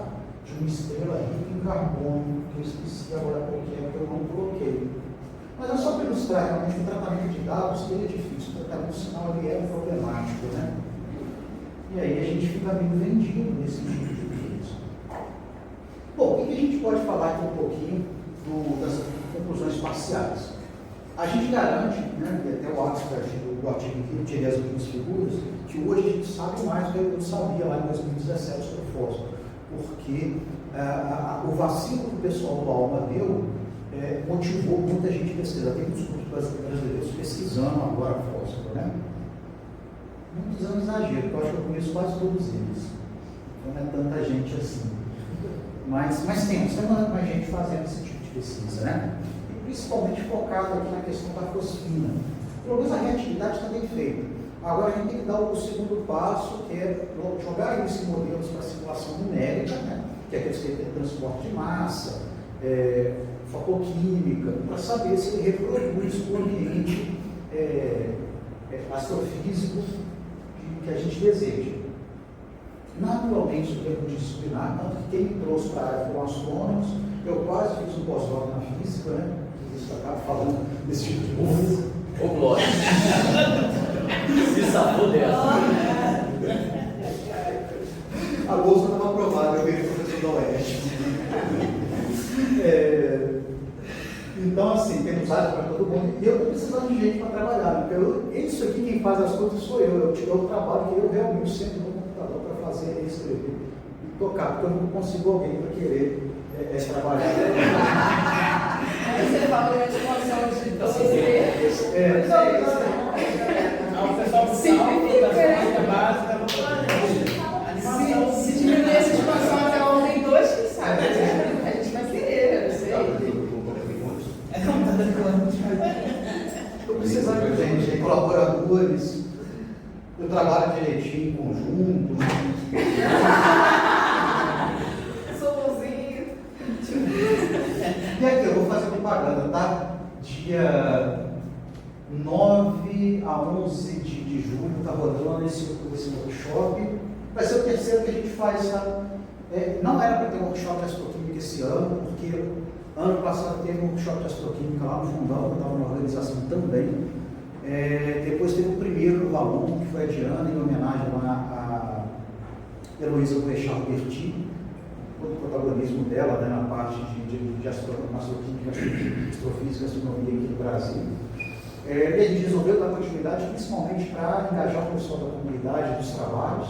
de uma estrela rica em carbono, que eu esqueci agora qual que é, que eu não coloquei. Mas é só para ilustrar, realmente, o tratamento de dados ele é difícil, o tratamento do sinal ele é problemático, né? E aí a gente fica meio vendido nesse tipo de coisa. Bom, o que a gente pode falar aqui um pouquinho das conclusões parciais? A gente garante, né, e até o artigo que eu tirei as últimas figuras, que hoje a gente sabe mais do que eu sabia lá em 2017 sobre o fósforo, porque o vacilo que o pessoal do ALMA deu motivou muita gente a pesquisar. Tem muitos grupos brasileiros pesquisando agora fósforo, né? Muitos anos exagero, porque eu acho que eu conheço quase todos eles. Então não é tanta gente assim. Mas tem mais gente fazendo esse tipo de pesquisa, né? E principalmente focado aqui na questão da fosfina. Pelo menos a reatividade está bem feita. Agora a gente tem que dar o segundo passo, que é jogar esses modelos para simulação numérica, né? Que é aqueles que tem transporte de massa, fotoquímica, para saber se ele reproduz o ambiente astrofísico que a gente deseja. Naturalmente, isso é multidisciplinar, tanto que quem me trouxe para a área foram astrônomos. Eu quase fiz um pós-doc na física, né? Isso acaba falando desse tipo de coisa. Ô, Glória! Se safou dessa. A bolsa estava aprovada, eu virei professor da UERJ. Então, assim, temos áreas para todo mundo. E eu estou precisando de gente para trabalhar. Porque isso aqui, quem faz as coisas sou eu. Eu tirei o trabalho que eu realmente sempre no computador para fazer, escrever e tocar. Porque eu não consigo alguém para querer trabalhar. Aí você fala uma expansão de 12 vezes. O pessoal simplifica, básica, se diminuir essa expansão até ontem 2, quem sabe? A gente vai querer, eu sei. Estou precisando de gente, colaboradores. Eu trabalho direitinho, em conjunto. Sozinho. E aqui, eu vou fazer propaganda, tá? Dia 9 a 11 de julho, está rodando esse workshop. Vai ser o terceiro que a gente faz, tá? Não era para ter um workshop de astroquímica esse ano, porque ano passado teve um workshop de astroquímica lá no Fundão, que estava na organização também. Depois teve o primeiro no Valon, que foi a Diana, em homenagem a Heloísa Boechat Berti, todo o protagonismo dela, né, na parte de astroquímica, astrofísica, astronomia aqui no Brasil. E a gente resolveu dar continuidade, principalmente para engajar o pessoal da comunidade dos trabalhos.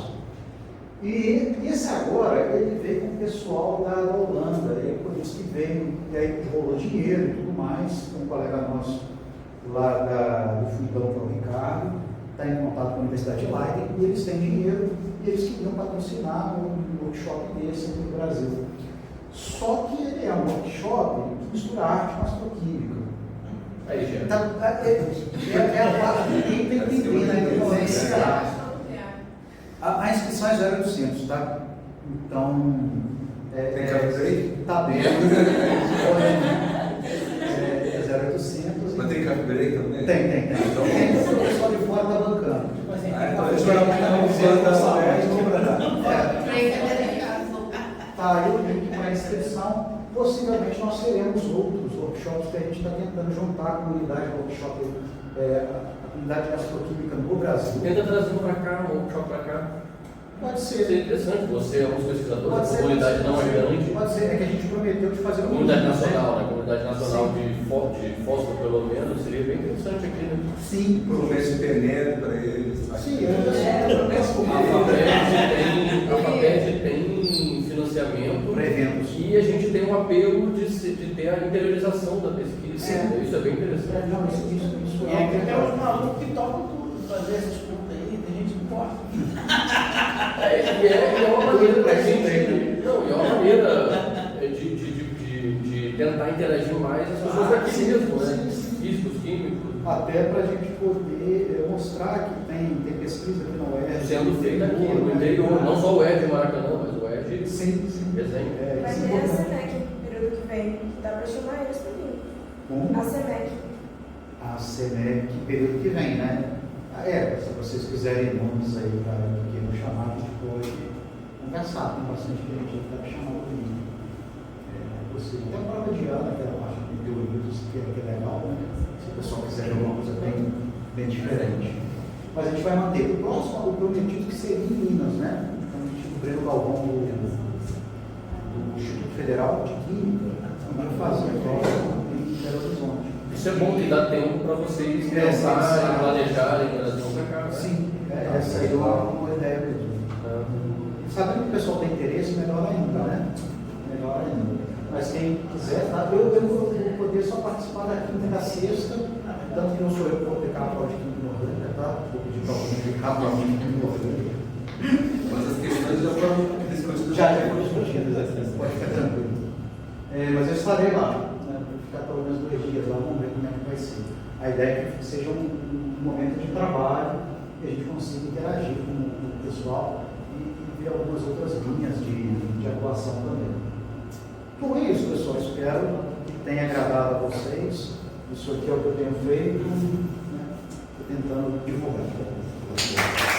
E esse agora, ele veio com o pessoal da Holanda, e por isso que veio, e aí rolou dinheiro e tudo mais, com um colega nosso lá do Fundão, que é o Ricardo, está em contato com a Universidade de Leiden, e eles têm dinheiro, e eles queriam patrocinar um workshop desse aqui no Brasil. Só que ele é um workshop que mistura arte com astroquímica. Aí, já. Então, é a parte que ninguém tem que entender na influência. A inscrição é 0,800, tá? Então, Tem café break? tá bem. É 0,800. Mas tem café break também? Tem. Então, o pessoal de fora tá bancando. Tipo assim, Então, tem geralmente uma não pessoa venda da só saúde, É. tá aí o link para a inscrição. Possivelmente nós teremos outros workshops que a gente está tentando juntar a comunidade de workshop, a comunidade de astroquímica no Brasil. Tenta trazer um para cá, um workshop para cá. Pode Seria ser. interessante, você é um dos pesquisadores, Pode a ser, comunidade não é grande. Pode ser, é que a gente prometeu de fazer A comunidade nacional, né? A comunidade nacional de fósforo, pelo menos, seria bem interessante aqui, né? Sim, Promesse peneira para eles. sim, A FAPED tem financiamento para eventos. e a gente tem um apelo de ter a interiorização da pesquisa. É. Isso é bem interessante. Não, isso E aí tem uns malucos que tocam tudo, fazer essas contas aí, tem gente que importa. É uma maneira da gente. Não, é uma maneira de tentar interagir mais as pessoas aqui mesmo, né? Físicos, químicos. Até para a gente poder mostrar que tem pesquisa aqui na UERJ. Sendo feita aqui no interior, não só o ED Maracanã, mas o ED Sim. desenho. Vai Isso é ter a importante. SEMEC no período que vem, que dá para chamar eles também. Como? A SEMEC. A SEMEC, período que vem, né? Se vocês quiserem nomes aí para que eu chamar, a gente pode conversar. Tem bastante gente que está me chamando também. Tem a prova de ano, aquela parte de teorias que é legal, né? Se o pessoal quiser ver alguma coisa bem diferente. Mas a gente vai manter. O próximo, o prometido que seria em Minas, né? Então, a gente, o Breno Galvão do Instituto Federal de Química, vai fazer a prova em Belo Horizonte. Isso é bom que dá tempo para vocês pensarem, planejarem, trazer para cá. Né? Sim, essa aí é uma ideia mesmo. Sabendo que o pessoal tem interesse, melhor ainda, né? Melhor ainda. Mas quem quiser, tá? Eu vou poder só participar da quinta e da sexta, tanto que não sou eu que vou aplicar a prova de química inorgânica, tá? Vou pedir para alguém aplicar a prova de química inorgânica. Mas as questões já foram discutidas. Já foram discutidas, pode ficar tranquilo. Mas eu estarei lá, né? Vou ficar pelo menos 2 dias lá, vamos ver como é que vai ser. A ideia é que seja um momento de trabalho, que a gente consiga interagir com o pessoal e ver algumas outras linhas de atuação também. Então é isso, pessoal. Espero que tenha agradado a vocês. Isso aqui é o que eu tenho feito, né? Tentando divulgar.